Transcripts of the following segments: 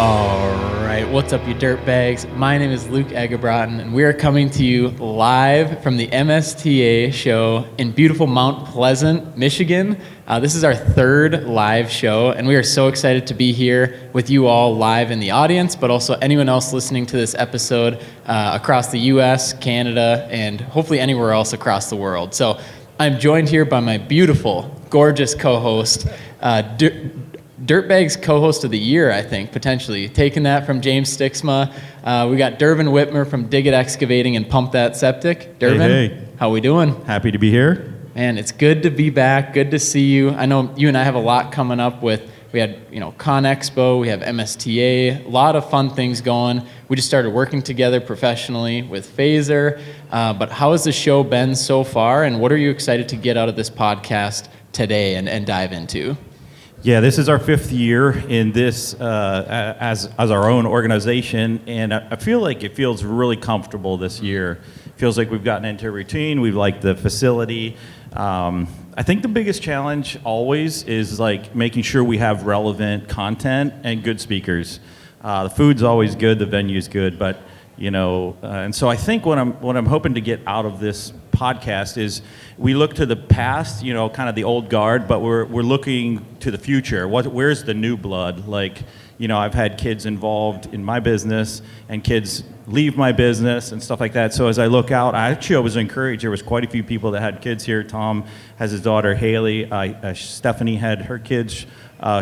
All right, what's up, you dirtbags? My name is Luke Eggebraaten, and we are coming to you live from the MSTA show in beautiful Mount Pleasant, Michigan. This is our third live show, and we are so excited to be here with you all live in the audience, but also anyone else listening to this episode across the U.S., Canada, and hopefully anywhere else across the world. So I'm joined here by my beautiful, gorgeous co-host, Dirtbags co-host of the year, I think, potentially. Taking that from James Stixma. We got Dervin Whitmer from Dig It Excavating and Pump That Septic. Dervin, hey. How we doing? Happy to be here. Man, it's good to be back. Good to see you. I know you and I have a lot coming up with, we had, Con Expo, we have MSTA, a lot of fun things going. We just started working together professionally with Phaser. But how has the show been so far, and what are you excited to get out of this podcast today and dive into? Yeah, this is our fifth year in this as our own organization, and I feel like it feels really comfortable this year. It feels like we've gotten into a routine. We like the facility. I think the biggest challenge always is like making sure we have relevant content and good speakers. The food's always good, the venue's good, but and so I think what I'm hoping to get out of this podcast is we look to the past, kind of the old guard, but we're looking to the future. Where's the new blood? Like, I've had kids involved in my business and kids leave my business and stuff like that. So as I look out, I was encouraged. There was quite a few people that had kids here. Tom has his daughter Haley. Stephanie had her kids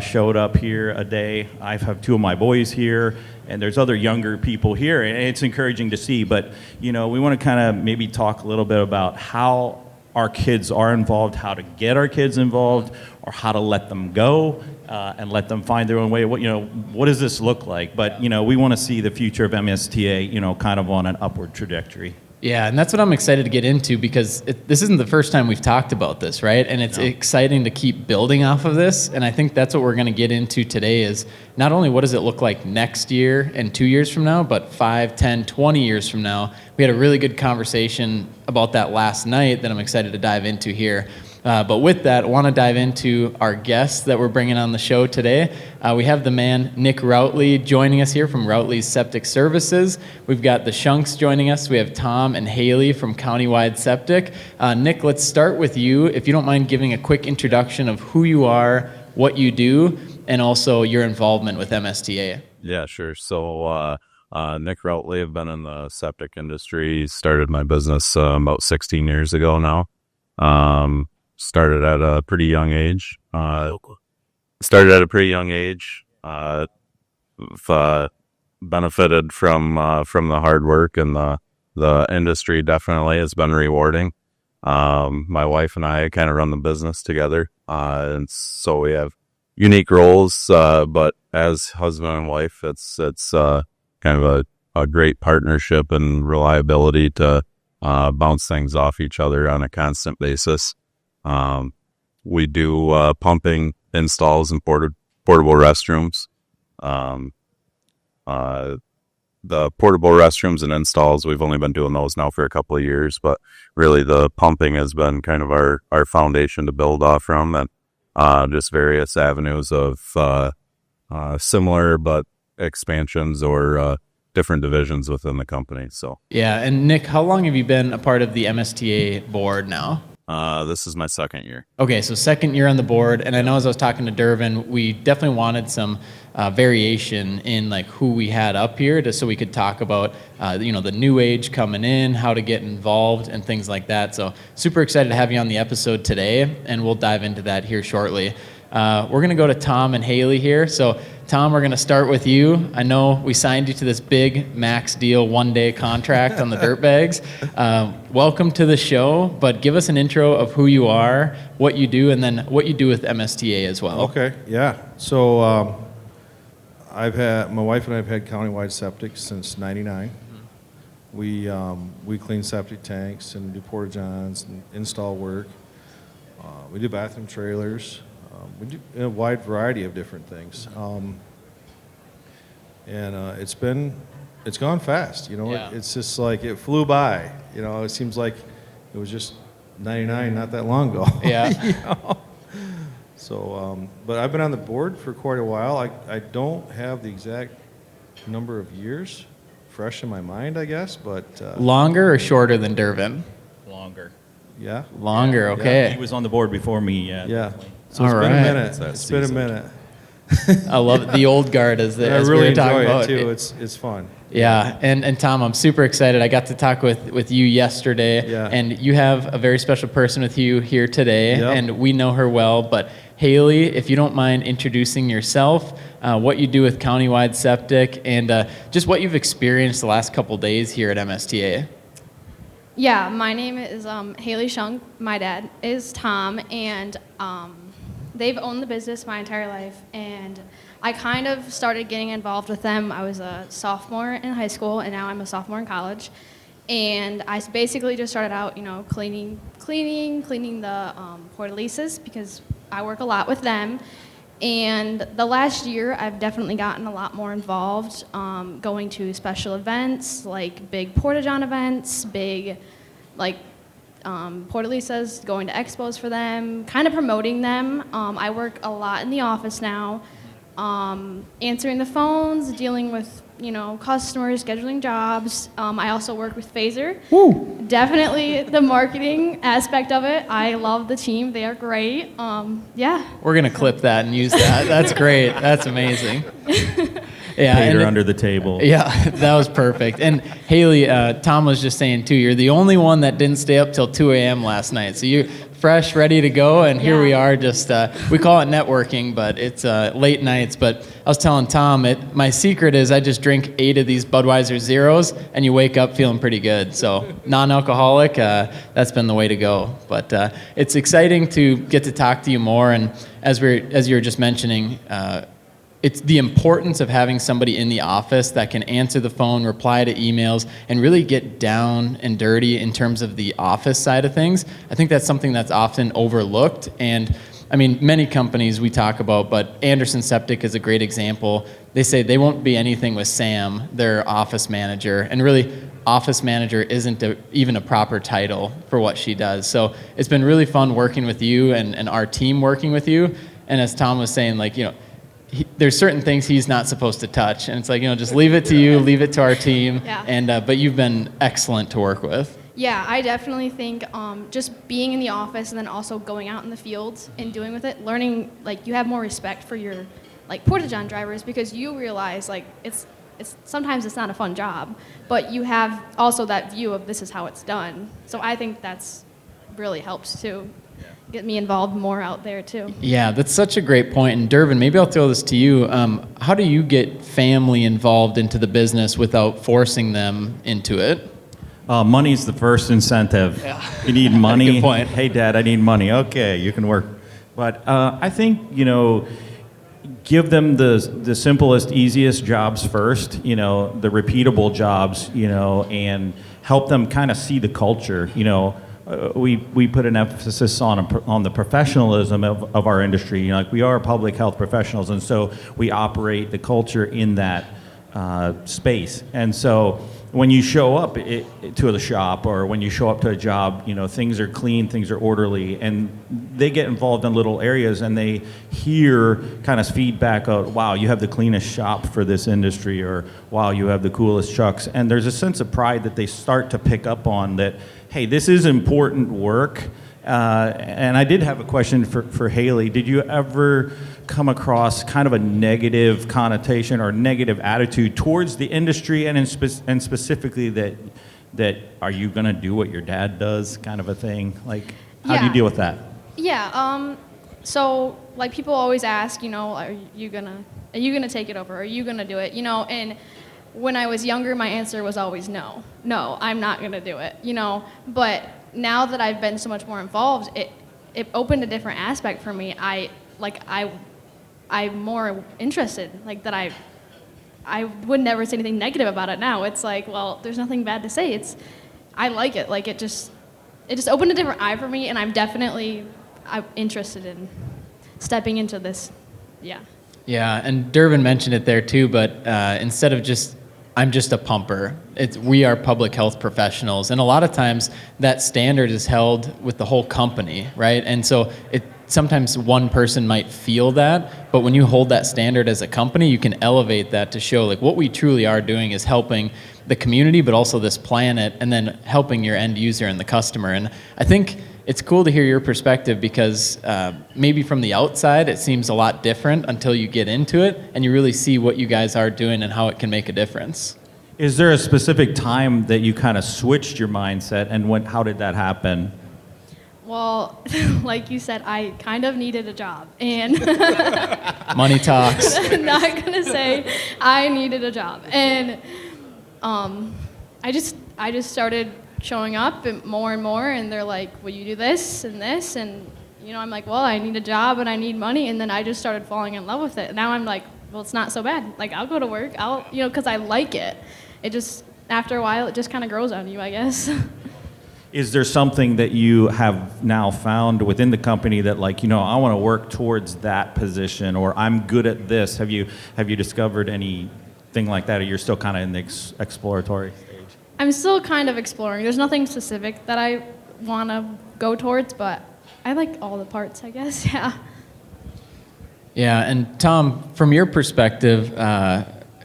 showed up here a day. I have two of my boys here, and there's other younger people here, and it's encouraging to see. But we want to kind of maybe talk a little bit about how our kids are involved, how to get our kids involved, or how to let them go and let them find their own way. What does this look like? But we want to see the future of MSTA, kind of on an upward trajectory. Yeah, and that's what I'm excited to get into, because this isn't the first time we've talked about this, right? And it's exciting to keep building off of this, and I think that's what we're going to get into today is not only what does it look like next year and 2 years from now, but 5, 10, 20 years from now. We had a really good conversation about that last night that I'm excited to dive into here. But with that, I want to dive into our guests that we're bringing on the show today. We have the man, Nick Routley, joining us here from Routley's Septic Services. We've got the Shunks joining us. We have Tom and Haley from Countywide Septic. Nick, let's start with you. If you don't mind giving a quick introduction of who you are, what you do, and also your involvement with MSTA. Yeah, sure. So Nick Routley, I've been in the septic industry, started my business about 16 years ago now. Started at a pretty young age. Benefited from the hard work, and the industry definitely has been rewarding. My wife and I kind of run the business together, and so we have unique roles. But as husband and wife, it's kind of a great partnership and reliability to bounce things off each other on a constant basis. We do pumping installs and portable restrooms. The portable restrooms and installs, we've only been doing those now for a couple of years, but really the pumping has been kind of our foundation to build off from, and just various avenues of similar but expansions or different divisions within the company. So yeah, and Nick, how long have you been a part of the MSTA board now? This is my second year. Okay, so second year on the board, and I know as I was talking to Dervin, we definitely wanted some variation in like who we had up here, so we could talk about the new age coming in, how to get involved, and things like that. So super excited to have you on the episode today, and we'll dive into that here shortly. We're going to go to Tom and Haley here. So Tom, we're going to start with you. I know we signed you to this big max deal 1-day contract on the Dirtbags. Welcome to the show, but give us an intro of who you are, what you do, and then what you do with MSTA as well. Okay, yeah. So my wife and I have had Countywide Septic since '99. We clean septic tanks and do porta-johns and install work. We do bathroom trailers. We do a wide variety of different things, and it's gone fast. Yeah. It's just like it flew by. It seems like it was just '99, not that long ago. Yeah. So, but I've been on the board for quite a while. I don't have the exact number of years, fresh in my mind, I guess. But Longer or shorter than Durbin? Longer. yeah, Longer, okay. He was on the board before me. Yeah. yeah. Definitely. So it's All been right. a minute. It's that It's been a seasoned. minute. I love it. The old guard, as I we really were talking enjoy about. it too. It's fun. Yeah, and Tom, I'm super excited. I got to talk with you yesterday, Yeah. and you have a very special person with you here today, Yep. and we know her well. But Haley, if you don't mind introducing yourself, what you do with Countywide Septic, and just what you've experienced the last couple days here at MSTA. Yeah, my name is Haley Shung. My dad is Tom, and they've owned the business my entire life. And I kind of started getting involved with them. I was a sophomore in high school, and now I'm a sophomore in college. And I basically just started out, cleaning the portalises because I work a lot with them. And the last year, I've definitely gotten a lot more involved, going to special events, like big Porta-John events, big, portalisas, going to expos for them, kind of promoting them. I work a lot in the office now, answering the phones, dealing with, customers, scheduling jobs. I also work with Phaser. Woo! Definitely the marketing aspect of it. I love the team. They are great. Yeah. We're gonna clip that and use that. That's great. That's amazing. Yeah, Paid her and- under the table. Yeah, that was perfect. And Haley, Tom was just saying too, you're the only one that didn't stay up till 2 a.m. last night. So you're fresh, ready to go, and here we Yeah. are. Just we call it networking, but it's late nights. But I was telling Tom, my secret is I just drink 8 of these Budweiser Zeros, and you wake up feeling pretty good. So non-alcoholic, that's been the way to go. But it's exciting to get to talk to you more. And as you were just mentioning. It's the importance of having somebody in the office that can answer the phone, reply to emails, and really get down and dirty in terms of the office side of things. I think that's something that's often overlooked. And I mean, many companies we talk about, but Anderson Septic is a great example. They say they won't be anything with Sam, their office manager. And really, office manager isn't even a proper title for what she does. So it's been really fun working with you and our team working with you. And as Tom was saying, there's certain things he's not supposed to touch, and it's just leave it to you, leave it to our team. Yeah. And but you've been excellent to work with. Yeah, I definitely think just being in the office and then also going out in the fields and doing with it, learning, you have more respect for your, Porta-John drivers because you realize, it's sometimes it's not a fun job, but you have also that view of this is how it's done. So I think that's really helps to get me involved more out there too. Yeah, that's such a great point. And Durbin, maybe I'll throw this to you. How do you get family involved into the business without forcing them into it? Money's the first incentive. Yeah. You need money. Good point. Hey, Dad, I need money. Okay, you can work. But I think, give them the simplest, easiest jobs first, the repeatable jobs, and help them kind of see the culture, we put an emphasis on the professionalism of our industry. We are public health professionals, and so we operate the culture in that space. And so when you show up to the shop or when you show up to a job, things are clean, things are orderly, and they get involved in little areas and they hear kind of feedback of, wow, you have the cleanest shop for this industry, or wow, you have the coolest trucks. And there's a sense of pride that they start to pick up on that, hey, this is important work. And I did have a question for Haley. Did you ever come across kind of a negative connotation or negative attitude towards the industry and specifically that are you going to do what your dad does kind of a thing? How do you deal with that? Yeah, so people always ask, are you gonna take it over? Are you gonna do it? And when I was younger, my answer was always no. No, I'm not gonna do it. But now that I've been so much more involved, it opened a different aspect for me. I'm more interested. That I would never say anything negative about it now. It's well, there's nothing bad to say. I like it. It just opened a different eye for me, and I'm interested in stepping into this. Yeah. Yeah, and Durbin mentioned it there too, but instead of I'm just a pumper, we are public health professionals, and a lot of times that standard is held with the whole company, right? And so sometimes one person might feel that, but when you hold that standard as a company, you can elevate that to show like what we truly are doing is helping the community, but also this planet, and then helping your end user and the customer. And I think it's cool to hear your perspective because maybe from the outside it seems a lot different until you get into it and you really see what you guys are doing and how it can make a difference. Is there a specific time that you kind of switched your mindset, and how did that happen? Well, like you said, I kind of needed a job, and Money talks. I'm not gonna say I needed a job, and I just started showing up and more, and they're like, "Will you do this and this?" And I'm like, "Well, I need a job and I need money," and then I just started falling in love with it. And now I'm like, "Well, it's not so bad. Like, I'll go to work. Because I like it. It just after a while, it just kind of grows on you, I guess." Is there something that you have now found within the company that I want to work towards that position, or I'm good at this? Have you discovered anything like that, or you're still kind of in the exploratory stage? I'm still kind of exploring. There's nothing specific that I want to go towards, but I like all the parts, I guess. Yeah. Yeah, and Tom, from your perspective,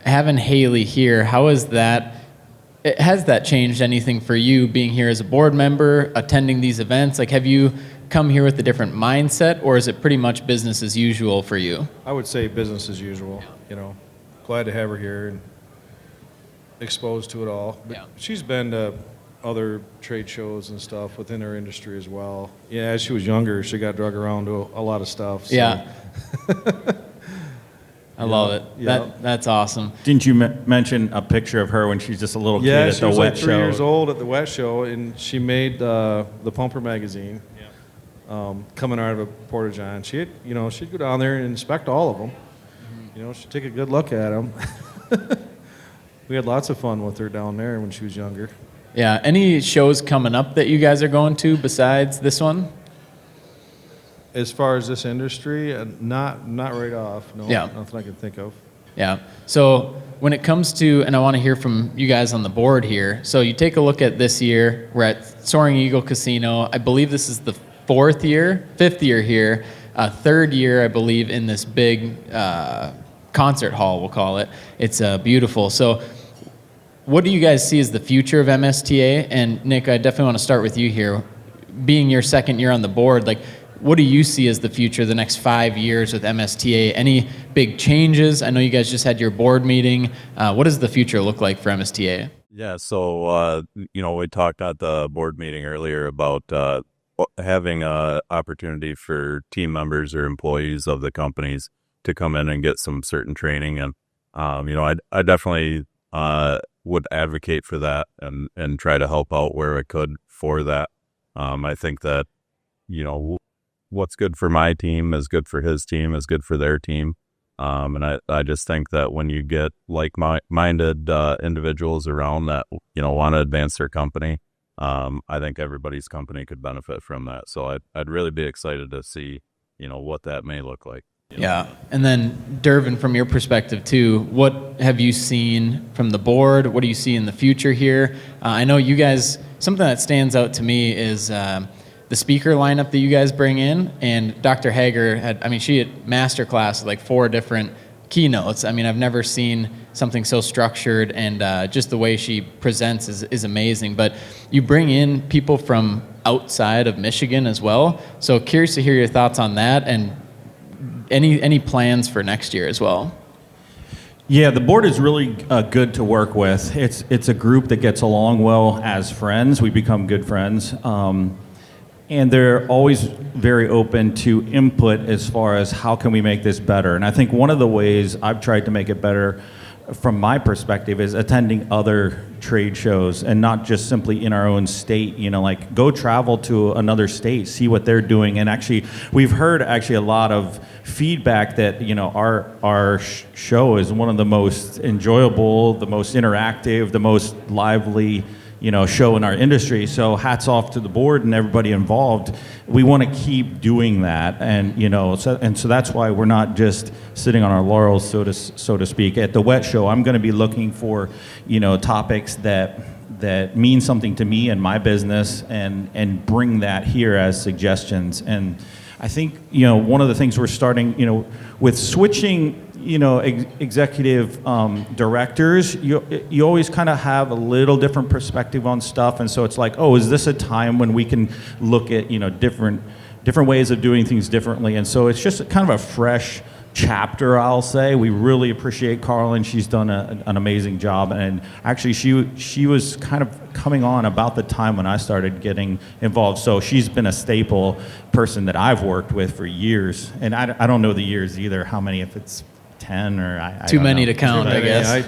having Haley here, has that changed anything for you being here as a board member, attending these events? Like, have you come here with a different mindset, or is it pretty much business as usual for you? I would say business as usual. Glad to have her here and exposed to it all. But Yeah. she's been to other trade shows and stuff within her industry as well. Yeah, as she was younger, she got drug around to a lot of stuff. So. Yeah. I love it. Yeah. That's awesome. Didn't you mention a picture of her when she's just a little kid at she the was wet like show? 3 years old at the wet show, and she made the Pumper magazine. Coming out of a porta john, she'd go down there and inspect all of them. She'd take a good look at them. We had lots of fun with her down there when she was younger. Yeah. Any shows coming up that you guys are going to besides this one? As far as this industry, not right off. No, Yeah. nothing I can think of. Yeah. So when it comes to, and I want to hear from you guys on the board here. So you take a look at this year. We're at Soaring Eagle Casino. I believe this is the fifth year here, third year, I believe, in this big concert hall, we'll call it. It's beautiful. So what do you guys see as the future of MSTA? And Nick, I definitely want to start with you here. Being your second year on the board, what do you see as the future, the next 5 years with MSTA? Any big changes? I know you guys just had your board meeting. What does the future look like for MSTA? Yeah, so we talked at the board meeting earlier about having an opportunity for team members or employees of the companies to come in and get some certain training, and I definitely would advocate for that and try to help out where I could for that. I think that what's good for my team is good for his team is good for their team. And I just think that when you get like-minded individuals around that, want to advance their company, I think everybody's company could benefit from that. So I'd really be excited to see, what that may look like. Yeah. And then, Dervin, from your perspective, too, what have you seen from the board? What do you see in the future here? I know you guys, something that stands out to me is the speaker lineup that you guys bring in. And Dr. Hager she had masterclass with 4 different keynotes. I've never seen something so structured, and just the way she presents is amazing. But you bring in people from outside of Michigan as well. So curious to hear your thoughts on that, and any plans for next year as well. Yeah, the board is really good to work with. It's a group that gets along well as friends. We become good friends. And they're always very open to input as far as how can we make this better. And I think one of the ways I've tried to make it better from my perspective is attending other trade shows, and not just simply in our own state. Go travel to another state, see what they're doing. And actually, we've heard a lot of feedback that our show is one of the most enjoyable, the most interactive, the most lively show in our industry. So hats off to the board and everybody involved. We want to keep doing that, and so that's why we're not just sitting on our laurels, so to speak. At the Wet Show, I'm going to be looking for topics that mean something to me and my business, and bring that here as suggestions. And I think, one of the things we're starting, with switching, executive directors, you always kind of have a little different perspective on stuff. And so it's like, oh, is this a time when we can look at, different ways of doing things differently? And so it's just kind of a fresh chapter, I'll say. We really appreciate Carlin. She's done an amazing job. And actually, she was kind of coming on about the time when I started getting involved. So she's been a staple person that I've worked with for years. And I don't know the years either, how many, if it's 10 or I Too don't many know. to count, I guess.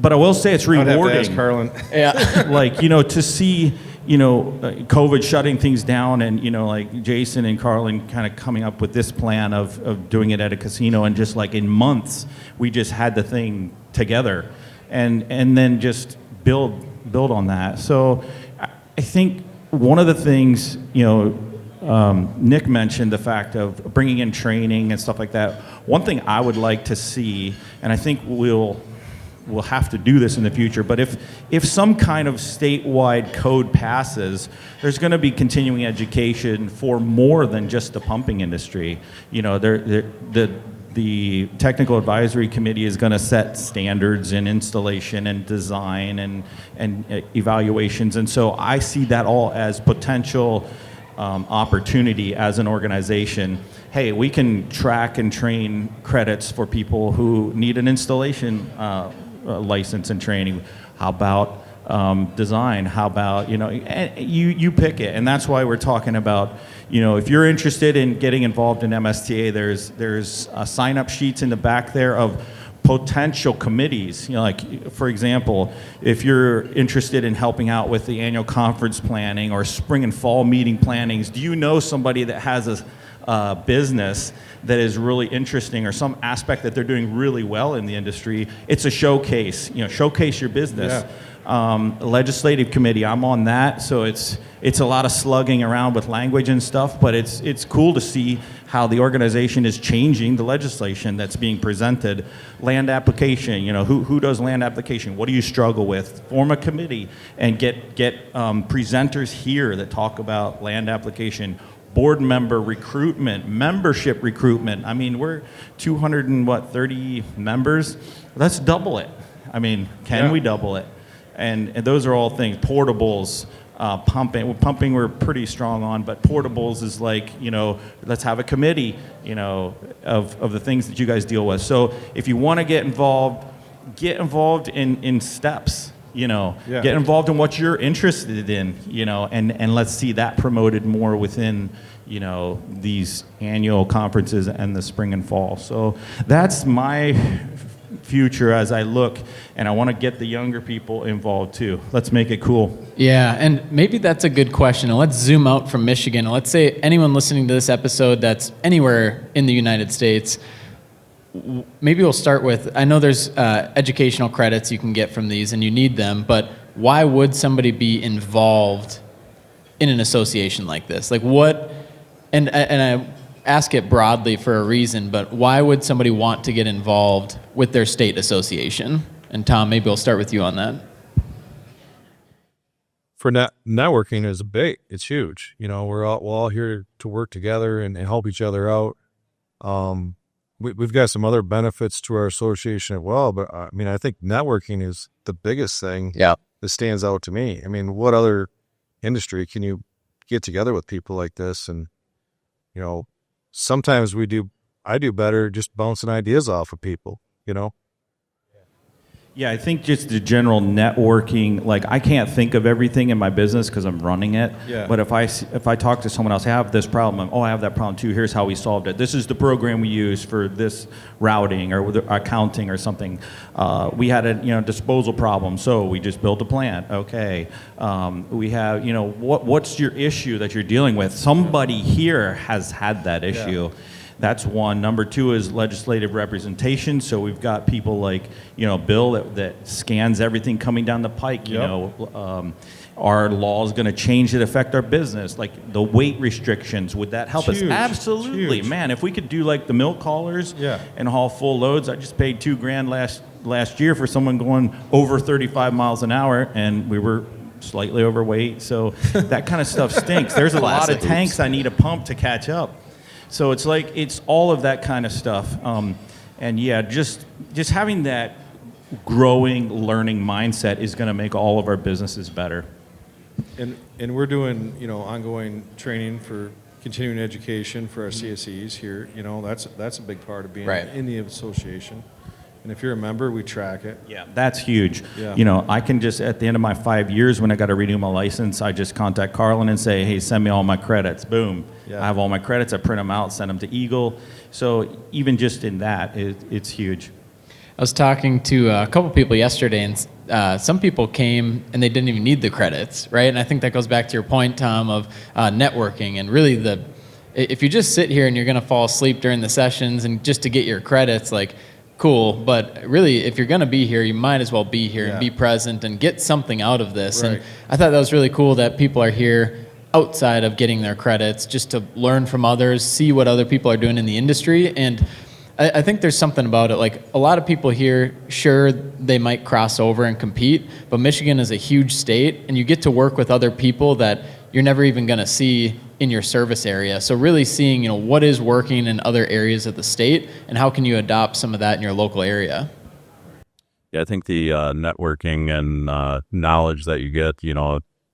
But I will say it's rewarding. I'd have to ask Carlin. Yeah. Like, to see, COVID shutting things down and, like Jason and Carlin kind of coming up with this plan of doing it at a casino, and just like in months, we just had the thing together and then just build on that. So I think one of the things, Nick mentioned the fact of bringing in training and stuff like that. One thing I would like to see, and I think we'll have to do this in the future, but if some kind of statewide code passes, there's going to be continuing education for more than just the pumping industry. The technical advisory committee is going to set standards in installation and design and evaluations, and so I see that all as potential opportunity as an organization. Hey, we can track and train credits for people who need an installation license and training. How about design? How about, you pick it. And that's why we're talking about, if you're interested in getting involved in MSTA, there's sign-up sheets in the back there of potential committees. Like, for example, if you're interested in helping out with the annual conference planning or spring and fall meeting plannings, do you know somebody that has a business that is really interesting, or some aspect that they're doing really well in the industry? It's a showcase. Showcase your business. Yeah. Legislative committee, I'm on that, so it's a lot of slugging around with language and stuff, but it's cool to see how the organization is changing the legislation that's being presented. Land application, who does land application? What do you struggle with? Form a committee and get presenters here that talk about land application. Board member recruitment, membership recruitment. I mean, we're 230 members. Let's double it. I mean, can we double it? And those are all things. Portables, pumping we're pretty strong on, but portables is like, let's have a committee, of the things that you guys deal with. So if you want to get involved in steps. Get involved in what you're interested in, and let's see that promoted more within, these annual conferences and the spring and fall. So that's my future as I look, and I want to get the younger people involved too. Let's make it cool. Yeah, and maybe that's a good question. And let's zoom out from Michigan. Let's say anyone listening to this episode that's anywhere in the United States. Maybe we'll start with, I know there's educational credits you can get from these and you need them, but why would somebody be involved in an association like this? Like what, and I ask it broadly for a reason, but why would somebody want to get involved with their state association? And Tom, maybe we'll start with you on that. For networking is big, it's huge. We're all here to work together and help each other out. We've got some other benefits to our association as well, but I think networking is the biggest thing that stands out to me. What other industry can you get together with people like this? And, sometimes I do better just bouncing ideas off of people, Yeah, I think just the general networking, like I can't think of everything in my business because I'm running it. Yeah. But if I talk to someone else, I have this problem. I have that problem too. Here's how we solved it. This is the program we use for this routing or accounting or something. We had a disposal problem, so we just built a plant. Okay. We have what's your issue that you're dealing with? Somebody here has had that issue. Yeah. That's one. Number two is legislative representation. So we've got people like, Bill that scans everything coming down the pike. Our law is going to change that affect our business. Like the weight restrictions, would that help us? Absolutely, huge. Man. If we could do like the milk haulers and haul full loads, I just paid $2,000 last year for someone going over 35 miles an hour, and we were slightly overweight. So that kind of stuff stinks. There's a lot of tanks I need a pump to catch up. So it's like, it's all of that kind of stuff. And yeah, just having that growing, learning mindset is going to make all of our businesses better. And we're doing, ongoing training for continuing education for our CSEs here. That's a big part of being in the association. And if you're a member, we track it. Yeah, that's huge. Yeah. I can just, at the end of my 5 years, when I got to renew my license, I just contact Carlin and say, hey, send me all my credits. Boom. Yeah. I have all my credits. I print them out, send them to Eagle. So even just in that, it's huge. I was talking to a couple people yesterday, and some people came and they didn't even need the credits, right? And I think that goes back to your point, Tom, of networking. And really, if you just sit here and you're going to fall asleep during the sessions and just to get your credits, like, cool. But really, if you're going to be here, you might as well be here and be present and get something out of this. Right. And I thought that was really cool that people are here outside of getting their credits, just to learn from others, see what other people are doing in the industry. And I think there's something about it. Like, a lot of people here, sure, they might cross over and compete, but Michigan is a huge state, and you get to work with other people that you're never even going to see in your service area. So really seeing, what is working in other areas of the state, and how can you adopt some of that in your local area? Yeah, I think the networking and knowledge that you get,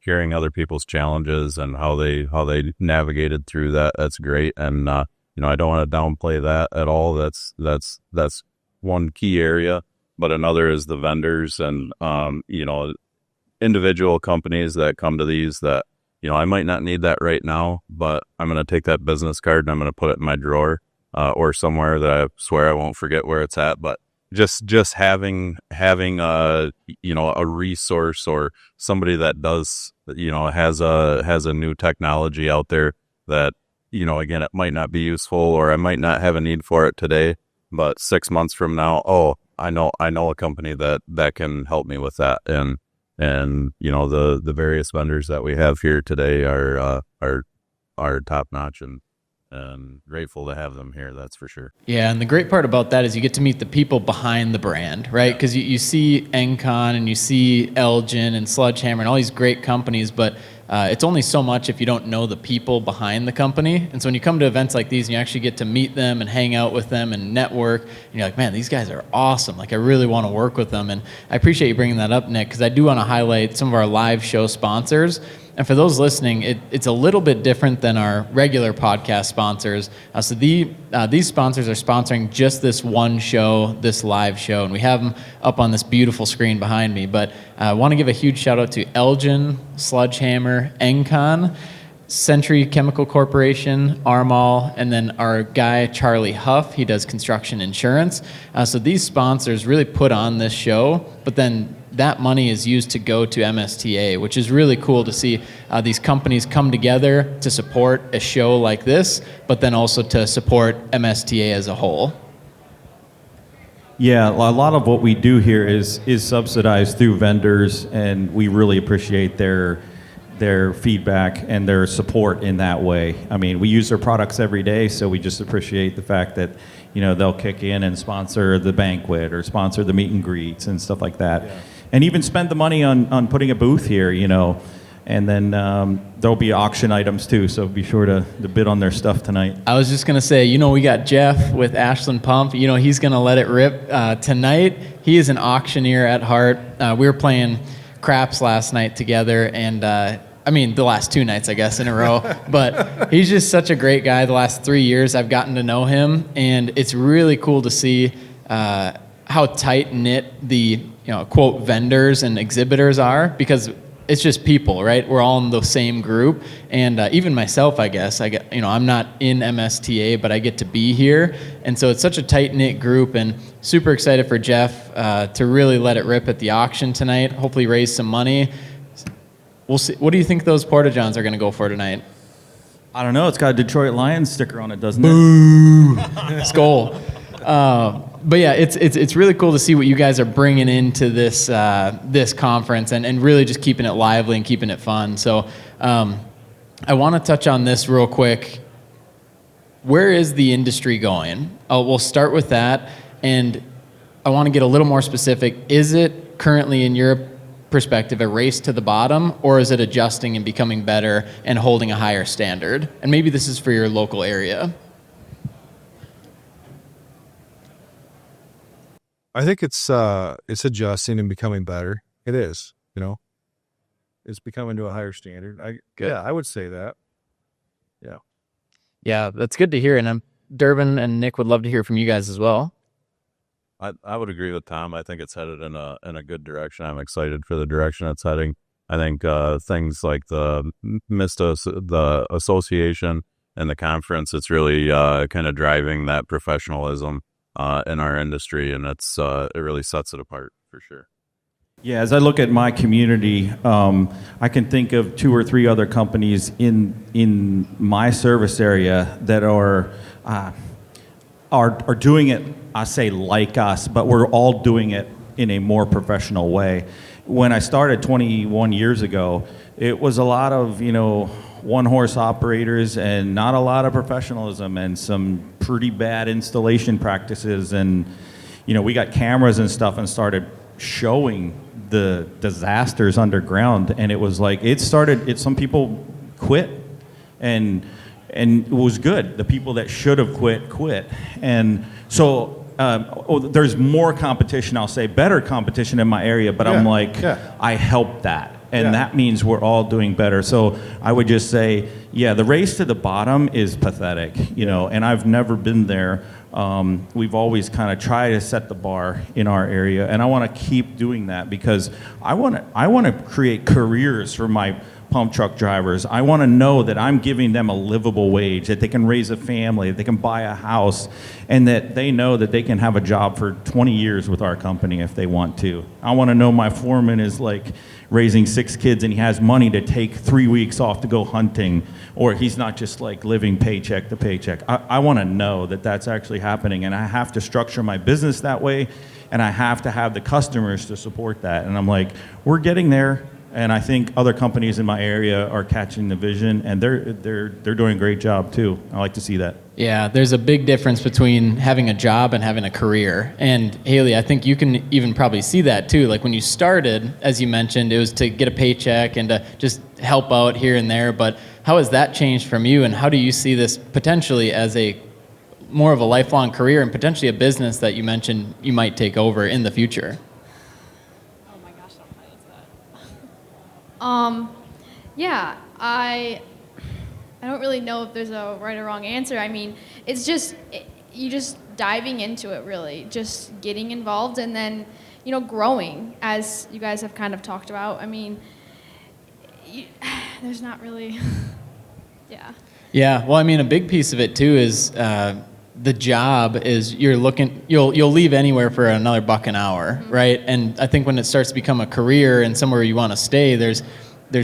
hearing other people's challenges and how they navigated through that's great. And I don't want to downplay that at all. That's one key area, but another is the vendors and individual companies that come to these that I might not need that right now, but I'm going to take that business card and I'm going to put it in my drawer or somewhere that I swear I won't forget where it's at. But just having a resource or somebody that does has a new technology out there that again, it might not be useful or I might not have a need for it today, but 6 months from now, I know a company that can help me with that. And the various vendors that we have here today are top notch and grateful to have them here. That's for sure. Yeah, and the great part about that is you get to meet the people behind the brand, right? Because you see Encon and you see Eljen and Sledgehammer and all these great companies, but it's only so much if you don't know the people behind the company. And so when you come to events like these and you actually get to meet them and hang out with them and network, and you're like, man, these guys are awesome. Like, I really want to work with them. And I appreciate you bringing that up, Nick, because I do want to highlight some of our live show sponsors. And for those listening, it's a little bit different than our regular podcast sponsors. So these sponsors are sponsoring just this one show, this live show, and we have them up on this beautiful screen behind me. But I want to give a huge shout out to Eljen, Sledgehammer, Encon, Century Chemical Corporation, Armal, and then our guy Charlie Huff. He does construction insurance. So these sponsors really put on this show, but then that money is used to go to MSTA, which is really cool to see these companies come together to support a show like this, but then also to support MSTA as a whole. Yeah, a lot of what we do here is subsidized through vendors, and we really appreciate their feedback and their support in that way. I mean, we use their products every day, so we just appreciate the fact that they'll kick in and sponsor the banquet or sponsor the meet and greets and stuff like that. Yeah. And even spend the money on putting a booth here, and then there'll be auction items too, so be sure to bid on their stuff tonight. I was just going to say, we got Jeff with Ashland Pump. He's going to let it rip tonight. He is an auctioneer at heart. We were playing craps last night together, and the last 2 nights, I guess, in a row. But he's just such a great guy. The last 3 years, I've gotten to know him, and it's really cool to see how tight-knit the quote vendors and exhibitors are, because it's just people, right? We're all in the same group, and even myself, I guess, I'm not in MSTA, but I get to be here, and so it's such a tight-knit group, and super excited for Jeff to really let it rip at the auction tonight. Hopefully, raise some money. We'll see. What do you think those Porta-Johns are going to go for tonight? I don't know. It's got a Detroit Lions sticker on it, doesn't it? Boo! Skull. But yeah, it's really cool to see what you guys are bringing into this this conference and really just keeping it lively and keeping it fun. So I want to touch on this real quick. Where is the industry going? We'll start with that, and I want to get a little more specific. Is it currently, in your perspective, a race to the bottom, or is it adjusting and becoming better and holding a higher standard? And maybe this is for your local area. I think it's adjusting and becoming better. It is, it's becoming to a higher standard. I would say that. Yeah. Yeah, that's good to hear. And Durbin and Nick would love to hear from you guys as well. I would agree with Tom. I think it's headed in a good direction. I'm excited for the direction it's heading. I think things like the MSTA, the association and the conference, it's really kind of driving that professionalism in our industry, and it really sets it apart for sure. Yeah, as I look at my community, I can think of 2 or 3 other companies in my service area that are doing it, I say like us, but we're all doing it in a more professional way. When I started 21 years ago, it was a lot of, one-horse operators and not a lot of professionalism and some pretty bad installation practices. And, we got cameras and stuff and started showing the disasters underground. And it was like, some people quit and it was good. The people that should have quit. And so there's more competition, I'll say, better competition in my area, but I'm like, I help that. And that means we're all doing better. So I would just say, the race to the bottom is pathetic, and I've never been there. We've always kind of tried to set the bar in our area, and I want to keep doing that because I want to create careers for my pump truck drivers. I want to know that I'm giving them a livable wage, that they can raise a family, that they can buy a house, and that they know that they can have a job for 20 years with our company if they want to. I want to know my foreman is like raising 6 kids and he has money to take 3 weeks off to go hunting, or he's not just like living paycheck to paycheck. I want to know that that's actually happening, and I have to structure my business that way, and I have to have the customers to support that. And I'm like, we're getting there. And I think other companies in my area are catching the vision, and they're doing a great job too. I like to see that. Yeah, there's a big difference between having a job and having a career. And Haley, I think you can even probably see that too. Like when you started, as you mentioned, it was to get a paycheck and to just help out here and there. But how has that changed from you, and how do you see this potentially as a more of a lifelong career and potentially a business that you mentioned you might take over in the future? Yeah, I don't really know if there's a right or wrong answer. I mean, it's just you just diving into it, really, just getting involved, and then growing, as you guys have kind of talked about. I mean, there's not really, yeah. Yeah, well, I mean, a big piece of it too is the job is you'll leave anywhere for another $1 an hour, right? And I think when it starts to become a career and somewhere you want to stay, there's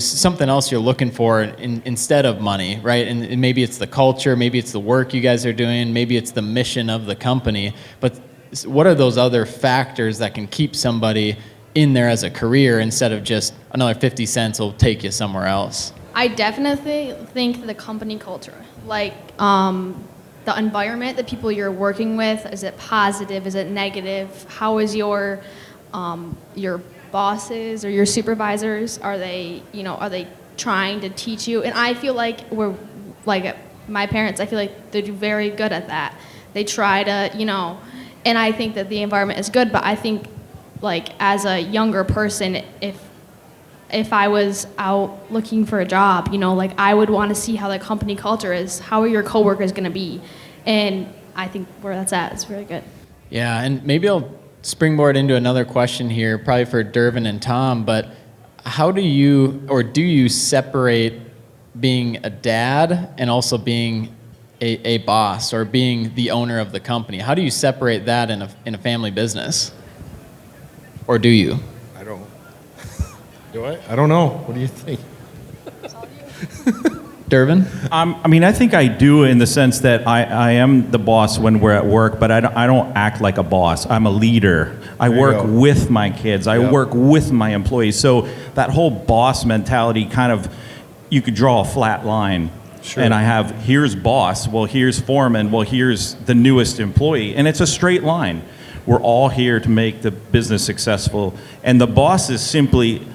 something else you're looking for instead of money, right? And maybe it's the culture, maybe it's the work you guys are doing, maybe it's the mission of the company. But what are those other factors that can keep somebody in there as a career instead of just another 50 cents will take you somewhere else? I definitely think the company culture, like the environment, the people you're working with, is it positive, is it negative? How is your bosses or your supervisors, are they trying to teach you? And I feel like we're like my parents, I feel like they're very good at that. They try to, and I think that the environment is good, but I think like as a younger person, if I was out looking for a job, like I would want to see how the company culture is. How are your coworkers going to be? And I think where that's at is really good. Yeah, and maybe I'll springboard into another question here, probably for Durbin and Tom, but how do you separate being a dad and also being a boss or being the owner of the company? How do you separate that in a family business? Or do you? I don't. Do I? I don't know. What do you think? Durbin? I think I do in the sense that I am the boss when we're at work, but I don't act like a boss. I'm a leader. I work with my kids. I work with my employees. So that whole boss mentality you could draw a flat line. Sure. And I have, here's boss, well, here's foreman, well, here's the newest employee. And it's a straight line. We're all here to make the business successful. And the boss is simply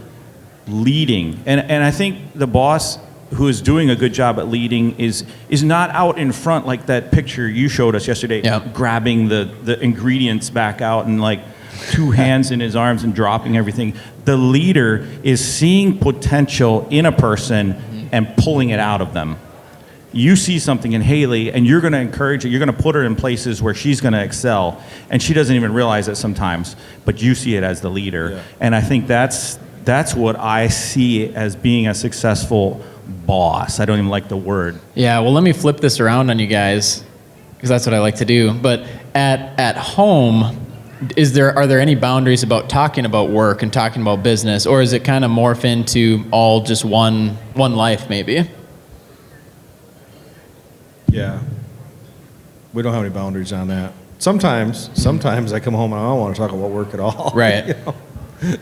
leading. And I think the boss who is doing a good job at leading is not out in front like that picture you showed us yesterday, grabbing the ingredients back out and like two hands in his arms and dropping everything. The leader is seeing potential in a person and pulling it out of them. You see something in Haley and you're going to encourage it. You're going to put her in places where she's going to excel, and she doesn't even realize it sometimes, but you see it as the leader. Yeah. And I think that's what I see as being a successful boss. I don't even like the word. Yeah, well, let me flip this around on you guys, because that's what I like to do. But at home, are there any boundaries about talking about work and talking about business, or is it kind of morph into all just one life maybe? Yeah. We don't have any boundaries on that. Sometimes I come home and I don't want to talk about work at all. Right. You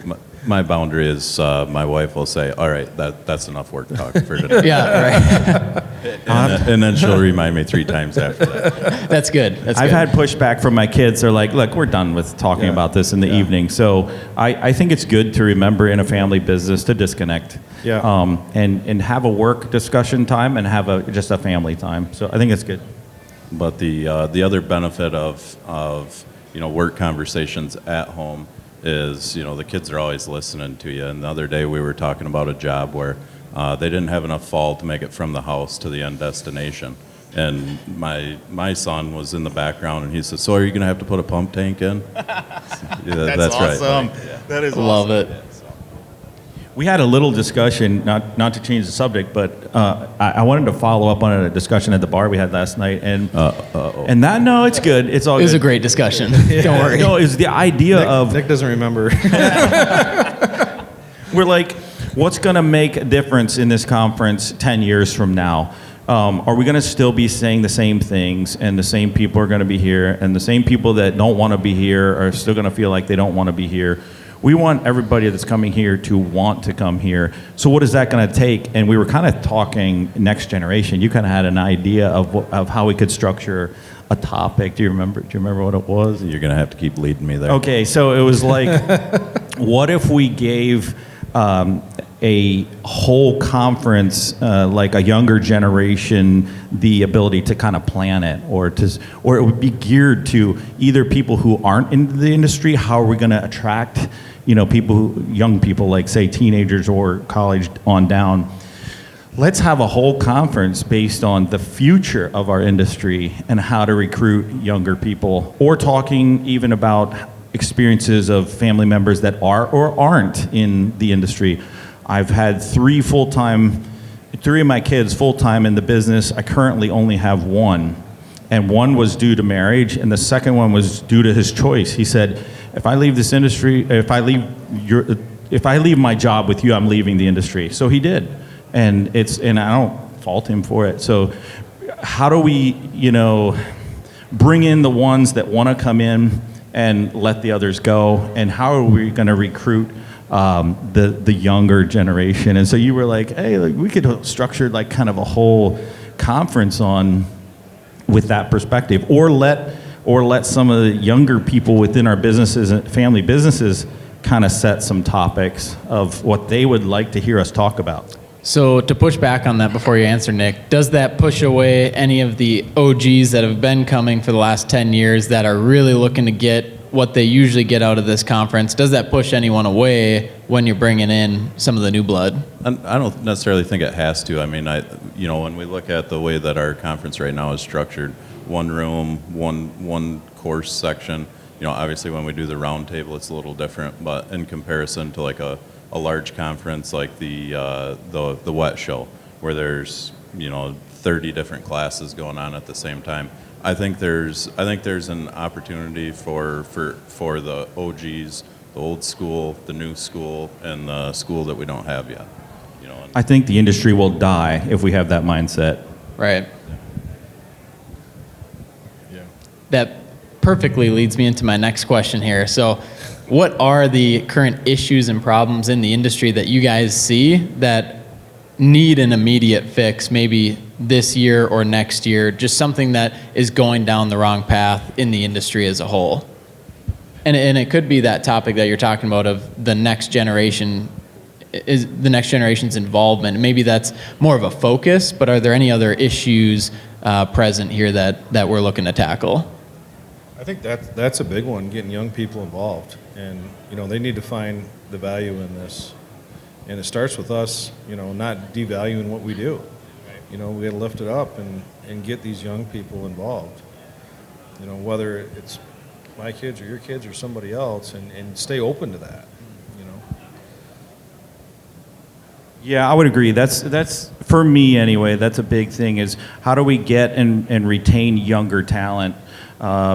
know? My boundary is my wife will say, all right, that's enough work talk for today. Yeah, right. And then she'll remind me 3 times after that. That's good. I've had pushback from my kids. They're like, look, we're done with talking about this in the evening. So I think it's good to remember in a family business to disconnect. Yeah. And have a work discussion time and have just a family time. So I think it's good. But the other benefit of work conversations at home is, the kids are always listening to you. And the other day we were talking about a job where they didn't have enough fall to make it from the house to the end destination. And my son was in the background and he said, so are you going to have to put a pump tank in? That's awesome. Right. That is Love awesome. it. We had a little discussion, not to change the subject, but I wanted to follow up on a discussion at the bar we had last night, and no, it's good. It's all It was good. a great discussion. Don't worry. No, it's the idea of Nick doesn't remember. we're like, what's going to make a difference in this conference 10 years from now? Are we going to still be saying the same things, and the same people are going to be here, and the same people that don't want to be here are still going to feel like they don't want to be here? We want everybody that's coming here to want to come here. So what is that going to take? And we were kind of talking next generation. You kind of had an idea of how we could structure a topic. Do you remember what it was? You're going to have to keep leading me there. Okay, so it was like, what if we gave a whole conference, like a younger generation, the ability to kind of plan it, or it would be geared to either people who aren't in the industry. How are we going to attract, young people, like say teenagers or college on down? Let's have a whole conference based on the future of our industry and how to recruit younger people, or talking even about experiences of family members that are or aren't in the industry. I've had 3 of my kids full-time in the business. I currently only have 1. And 1 was due to marriage, and the second one was due to his choice. He said, if I leave this industry, if I leave my job with you, I'm leaving the industry. So he did. And I don't fault him for it. So how do we, bring in the ones that want to come in and let the others go? And how are we going to recruit the younger generation? And so you were like, hey, we could structure like kind of a whole conference with that perspective, or let some of the younger people within our businesses and family businesses kind of set some topics of what they would like to hear us talk about. So to push back on that before you answer, Nick, does that push away any of the OGs that have been coming for the last 10 years that are really looking to get what they usually get out of this conference? Does that push anyone away when you're bringing in some of the new blood? I don't necessarily think it has to. I mean, when we look at the way that our conference right now is structured, one room, one course section, obviously when we do the round table, it's a little different, but in comparison to like a large conference like the wet show, where there's 30 different classes going on at the same time, I think there's an opportunity for the OGs, the old school, the new school, and the school that we don't have yet. I think the industry will die if we have that mindset. Right. Yeah. That perfectly leads me into my next question here. So what are the current issues and problems in the industry that you guys see that need an immediate fix, maybe this year or next year, just something that is going down the wrong path in the industry as a whole? And it could be that topic that you're talking about of the next generation, is the next generation's involvement. Maybe that's more of a focus, but are there any other issues present here that we're looking to tackle? I think that's a big one, getting young people involved. And, you know, they need to find the value in this. And it starts with us, you know, not devaluing what we do. You know, we got to lift it up and get these young people involved. You know, whether it's my kids or your kids or somebody else, and stay open to that, you know. Yeah, I would agree. That's for me anyway. That's a big thing. Is how do we get and retain younger talent?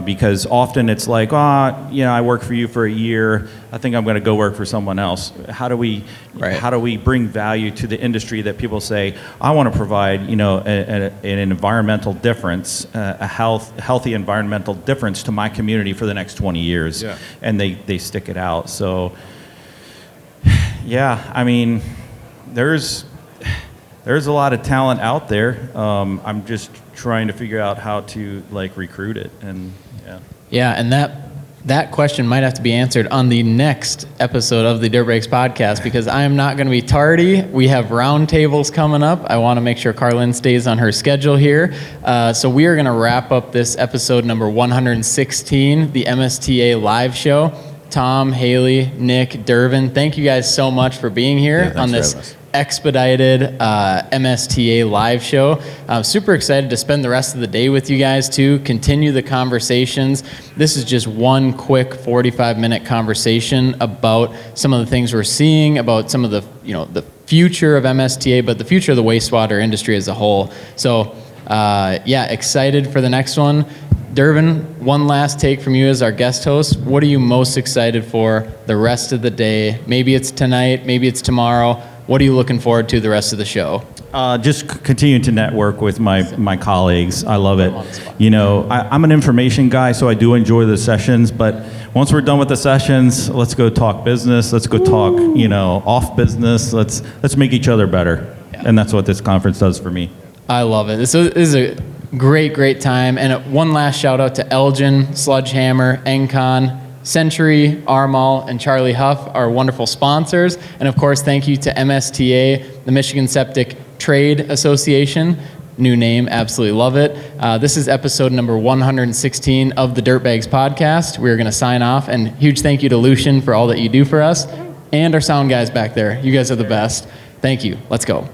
Because often it's like, you know, I work for you for a year. I think I'm going to go work for someone else. How do we bring value to the industry that people say, I want to provide, you know, an environmental difference, a healthy environmental difference to my community for the next 20 years, and they stick it out. So, yeah, I mean, there's a lot of talent out there. I'm just trying to figure out how to like recruit it, and and that question might have to be answered on the next episode of the Dirt Bikes podcast, because I am not going to be tardy. We have roundtables coming up. I want to make sure Carlin stays on her schedule here. So we are going to wrap up this episode number 116, the MSTA Live Show. Tom, Haley, Nick, Dervin, thank you guys so much for being here on this expedited MSTA Live Show. I'm super excited to spend the rest of the day with you guys too, continue the conversations. This is just one quick 45-minute conversation about some of the things we're seeing, about some of the, you know, the future of MSTA, but the future of the wastewater industry as a whole. So excited for the next one. Dervin, one last take from you as our guest host. What are you most excited for the rest of the day? Maybe it's tonight, maybe it's tomorrow. What are you looking forward to the rest of the show? Just continuing to network with my colleagues. I love it. You know, I'm an information guy, so I do enjoy the sessions, but once we're done with the sessions, let's go talk business. Let's go talk, you know, off business. Let's make each other better. Yeah. And that's what this conference does for me. I love it. This is a great time. And one last shout out to Eljen, Sledgehammer, Encon, Century, Armal, and Charlie Huff, our wonderful sponsors. And of course, thank you to MSTA, the Michigan Septic Trade Association. New name, absolutely love it. This is episode number 116 of the Dirtbags podcast. We're going to sign off, and huge thank you to Lucian for all that you do for us, and our sound guys back there. You guys are the best. Thank you. Let's go.